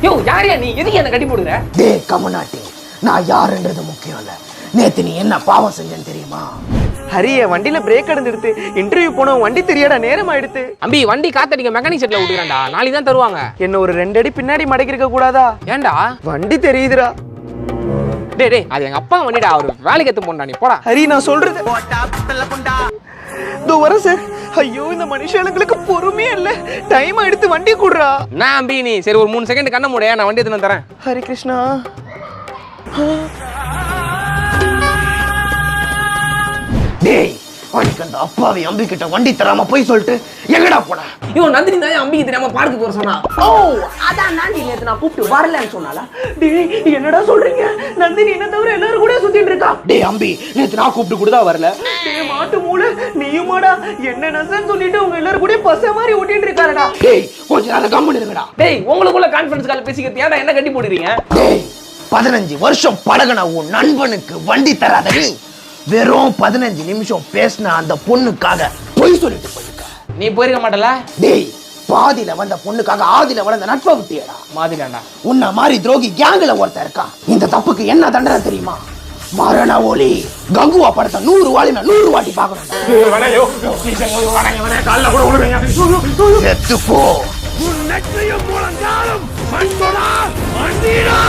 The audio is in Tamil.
யோ யாரையா நீ எதுக்கு என்ன கட்டி போடுற? டேய் கமநாட்டி, நான் யாருன்றது முக்கியம் இல்ல, நேத்து நீ என்ன பாவம் செஞ்சேன்னு தெரியுமா? ஹரிய வண்டியில பிரேக் அடைஞ்சிடுத்து, இன்டர்வியூ போனோம், வண்டி தெரியாடா, நேரம் ஆயிடுத்து. அம்பி வண்டி காத்தடிக்க மெக்கானிக் செட்ல விட்டுறான்டா, நாளைக்கு தான் தருவாங்க. என்ன ஒரு 2 அடி பின்னாடி மடக்கி இருக்க கூடாதா? ஏன்டா? வண்டி தெரியுதுடா. டேய் டேய் அது எங்க அப்பா வண்டிடா, அவரு வேலைக்கு எத்து போண்டா, நீ போடா. ஹரி நான் சொல்றது இதோ வர சார். ஐயோ இந்த மனுஷங்களுக்கு பொறுமையே இல்ல, டைம் எடுத்து வண்டி கூடுறா. நான் அம்பி நீ சரி ஒரு 3 செகண்ட் கண்ண மூடைய, நான் வண்டி எடுத்து தரேன். ஹரி கிருஷ்ணா. டேய் அன்னைக்கு அந்த அப்பாவி அம்பி கிட்ட வண்டி தராம போய் சொல்லிட்டு எங்கடா போன? இவன் நந்தினி தான் அம்பிக்கு தெரியாம பார்க்கு போற சொன்னா. ஓ அதான் நாண்டி நேத்து நான் கூப்பிட்டு வரலன்னு சொன்னால. டேய் என்னடா சொல்றீங்க? நந்தினி என்ன தவிர எல்லாரும் கூட சுத்திட்டு இருக்கா. டேய் அம்பி நேத்து நான் கூப்பிட்டு கூட வரல. டேய் மாட்டு மூளை நீயுமாடா என்ன நசன் சொல்லிட்டு உங்க எல்லாரும் கூட பச மாதிரி ஓட்டிட்டு இருக்காரடா. டேய் கொஞ்ச நேரம் கம்முனு இருங்கடா. டேய் உங்களுக்குள்ள கான்ஃபரன்ஸ் கால் பேசிக்கிட்டு ஏன்டா என்ன கட்டி போடுறீங்க? டேய் 15 வருஷம் பழகுன உன் நண்பனுக்கு வண்டி தராத நீ வெறும் 15 நிமிஷம் பேசின அந்த பொண்ணுக்காக பொய் சொல்லிட்டு போயிருக்க. நீ போயிருக்க மாட்டல? டேய் பாதியில வந்த பொண்ணுக்காக ஆதியில வளர்ந்த நட்பை விட்டியடா. மாதிரிடா உன்ன மாதிரி துரோகி கேங்ல ஒருத்தர் இருக்கான். இந்த தப்புக்கு என்ன தண்டனை தெரியுமா? மரண ஒலி. கங்குவா படத்தை 100 வாட்டி 100 வாட்டி பார்க்கணும். செத்து போ. உன் நெற்றியும் முழங்காலும் மண்புடா மண்டிடா.